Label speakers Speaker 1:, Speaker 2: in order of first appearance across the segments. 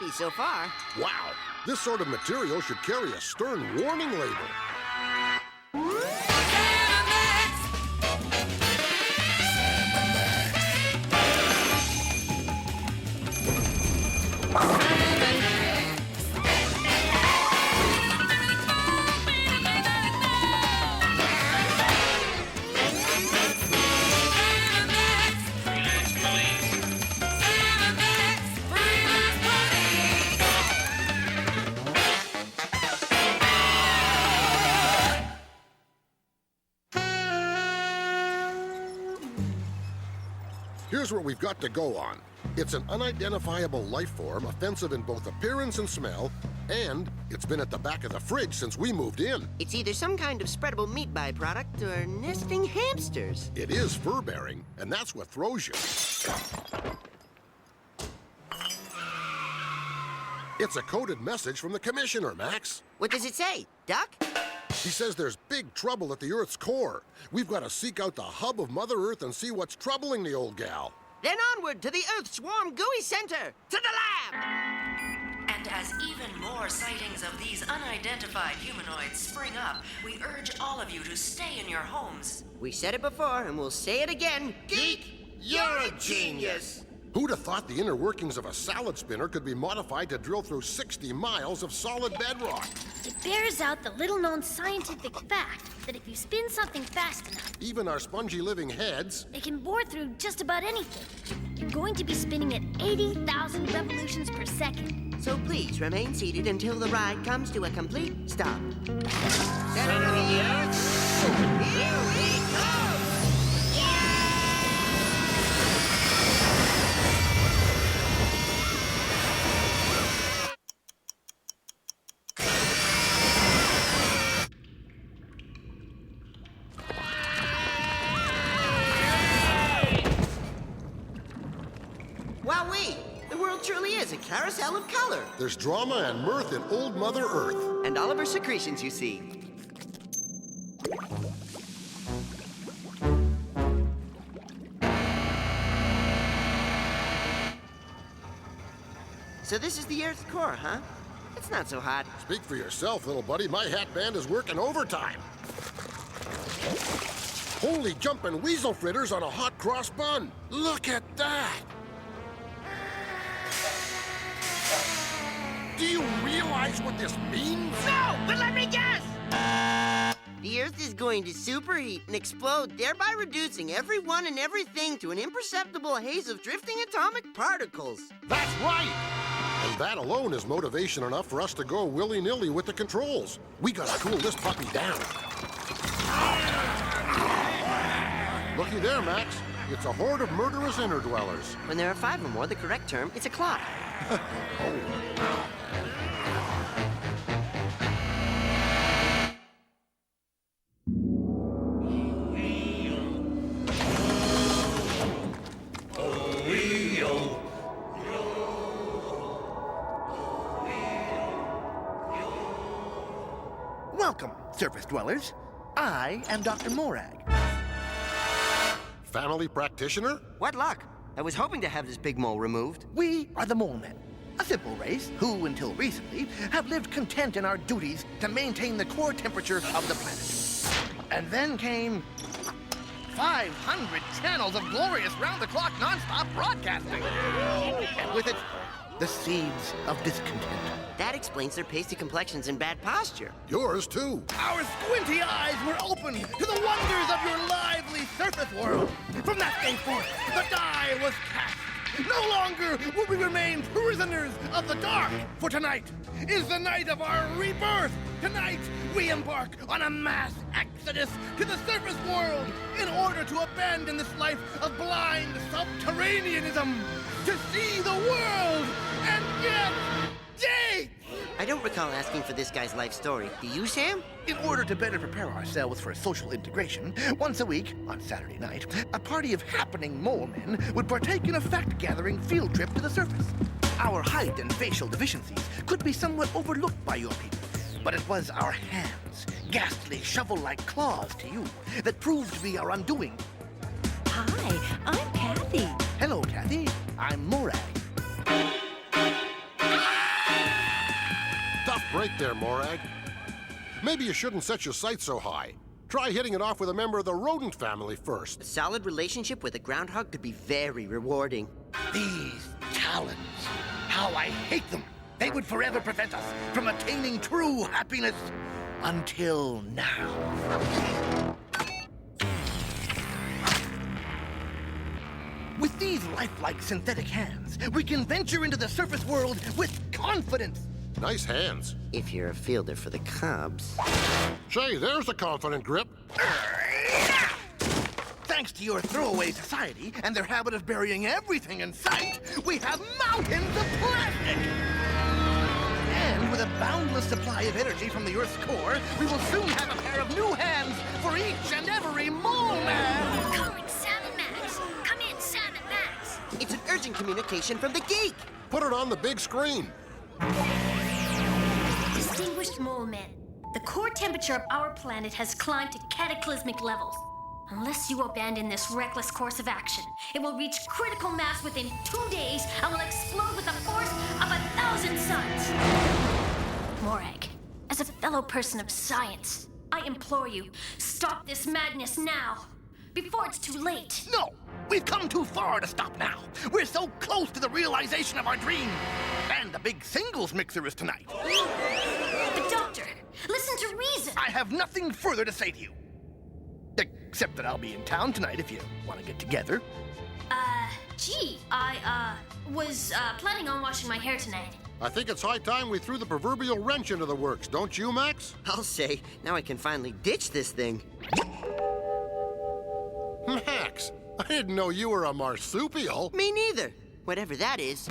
Speaker 1: zippy so far.
Speaker 2: Wow, this sort of material should carry a stern warning label. Here's what we've got to go on. It's an unidentifiable life form, offensive in both appearance and smell, and it's been at the back of the fridge since we moved in.
Speaker 1: It's either some kind of spreadable meat byproduct or nesting hamsters.
Speaker 2: It is fur-bearing, and that's what throws you. It's a coded message from the Commissioner, Max.
Speaker 1: What does it say? Duck?
Speaker 2: He says there's big trouble at the Earth's core. We've got to seek out the hub of Mother Earth and see what's troubling the old gal.
Speaker 1: Then onward to the Earth Swarm GUI Center, to the lab!
Speaker 3: And as even more sightings of these unidentified humanoids spring up, we urge all of you to stay in your homes.
Speaker 1: We said it before, and we'll say it again.
Speaker 2: Geek, you're a genius! Who'd have thought the inner workings of a salad spinner could be modified to drill through 60 miles of solid bedrock?
Speaker 4: It bears out the little-known scientific fact that if you spin something fast enough,
Speaker 2: Even our spongy living heads.
Speaker 4: it can bore through just about anything. You're going to be spinning at 80,000 revolutions per second.
Speaker 1: So please remain seated until the ride comes to a complete stop. Center of the Earth, here we go! Wowee! The world truly is a carousel of color.
Speaker 2: There's drama and mirth in old Mother Earth.
Speaker 1: And all of her secretions, you see. So this is the Earth's core, huh? It's not so hot.
Speaker 2: Speak for yourself, little buddy. My hat band is working overtime. Holy jumping weasel fritters on a hot cross bun. Look at that. Do you realize what this means?
Speaker 1: No, but let me guess! The Earth is going to superheat and explode, thereby reducing everyone and everything to an imperceptible haze of drifting atomic particles.
Speaker 2: That's right! And that alone is motivation enough for us to go willy-nilly with the controls. We gotta cool this puppy down. Looky there, Max. It's a horde of murderous inner dwellers.
Speaker 1: When there are 5 or more, the correct term is a clock.
Speaker 5: Welcome, surface dwellers. I am Dr. Morag.
Speaker 2: Family practitioner?
Speaker 1: What luck! I was hoping to have this big mole removed.
Speaker 5: We are the Mole Men, a simple race who, until recently, have lived content in our duties to maintain the core temperature of the planet. And then came 500 channels of glorious round-the-clock non-stop broadcasting. And with it, the seeds of discontent.
Speaker 1: That explains their pasty complexions and bad posture.
Speaker 2: Yours, too.
Speaker 5: Our squinty eyes were open to the wonders of your lively surface world. From that day forth, the die was cast. No longer will we remain prisoners of the dark, for tonight is the night of our rebirth. Tonight, we embark on a mass exodus to the surface world in order to abandon this life of blind subterraneanism, to see the world and get dates!
Speaker 1: I don't recall asking for this guy's life story. Do you, Sam?
Speaker 5: In order to better prepare ourselves for social integration, once a week, on Saturday night, a party of happening mole men would partake in a fact-gathering field trip to the surface. Our height and facial deficiencies could be somewhat overlooked by your people, but it was our hands, ghastly shovel-like claws to you, that proved to be our undoing.
Speaker 6: Hi, I'm Kathy.
Speaker 5: Hello, Kathy. I'm Morag.
Speaker 2: tough break there, Morag. Maybe you shouldn't set your sights so high. Try hitting it off with a member of the rodent family first.
Speaker 1: A solid relationship with a groundhog could be very rewarding.
Speaker 5: These talons, how I hate them. They would forever prevent us from attaining true happiness until now. With these lifelike synthetic hands, we can venture into the surface world with confidence.
Speaker 2: Nice hands.
Speaker 1: If you're a fielder for the Cubs.
Speaker 2: Say, there's a confident grip.
Speaker 5: Thanks to your throwaway society and their habit of burying everything in sight, we have mountains of plastic! And with a boundless supply of energy from the Earth's core, we will soon have a pair of new hands for each and every mole man!
Speaker 4: Calling Sam and Max. Come in, Sam and Max.
Speaker 1: It's an urgent communication from the geek.
Speaker 2: Put it on the big screen.
Speaker 4: Distinguished mole men, the core temperature of our planet has climbed to cataclysmic levels. Unless you abandon this reckless course of action, it will reach critical mass within 2 days and will explode with the force of 1,000 suns. Morag, as a fellow person of science, I implore you, stop this madness now, before it's too late.
Speaker 5: No! We've come too far to stop now. We're so close to the realization of our dream. And the big singles mixer is tonight.
Speaker 4: But doctor, listen to reason.
Speaker 5: I have nothing further to say to you. Except that I'll be in town tonight if you want to get together.
Speaker 4: I was planning on washing my hair tonight.
Speaker 2: I think it's high time we threw the proverbial wrench into the works, don't you, Max?
Speaker 1: I'll say, now I can finally ditch this thing.
Speaker 2: Max, I didn't know you were a marsupial.
Speaker 1: Me neither. Whatever that is.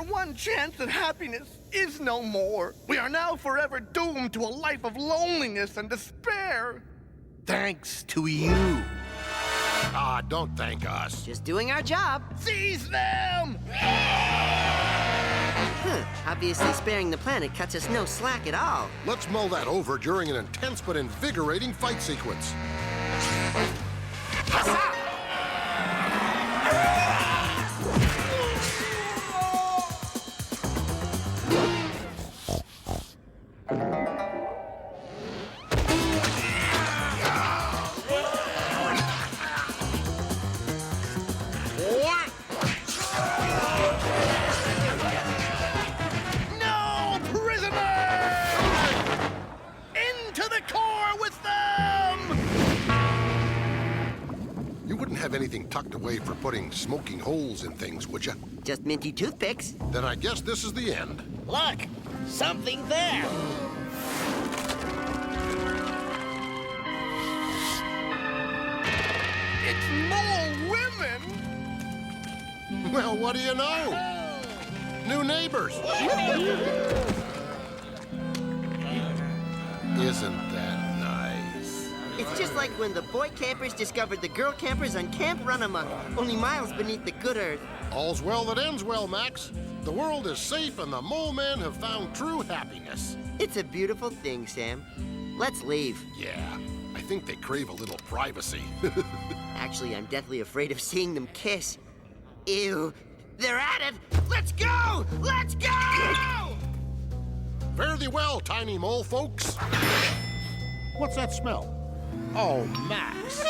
Speaker 5: One chance at happiness is no more. We are now forever doomed to a life of loneliness and despair. Thanks to you.
Speaker 2: Ah, don't thank us.
Speaker 1: Just doing our job.
Speaker 5: Seize them!
Speaker 1: Obviously, sparing the planet cuts us no slack at all.
Speaker 2: Let's mull that over during an intense but invigorating fight sequence. Have anything tucked away for putting smoking holes in things, would you?
Speaker 1: Just minty toothpicks.
Speaker 2: Then I guess this is the end.
Speaker 7: Look! Something there!
Speaker 5: It's more women!
Speaker 2: Well, what do you know? New neighbors! Isn't that nice?
Speaker 1: It's just like when the boy campers discovered the girl campers on Camp Runamuck, only miles beneath the good earth.
Speaker 2: All's well that ends well, Max. The world is safe and the mole men have found true happiness.
Speaker 1: It's a beautiful thing, Sam. Let's leave.
Speaker 2: Yeah, I think they crave a little privacy.
Speaker 1: Actually, I'm deathly afraid of seeing them kiss. Ew, they're at it! Let's go! Let's go!
Speaker 2: Fare thee well, tiny mole folks. What's that smell? Oh, Max.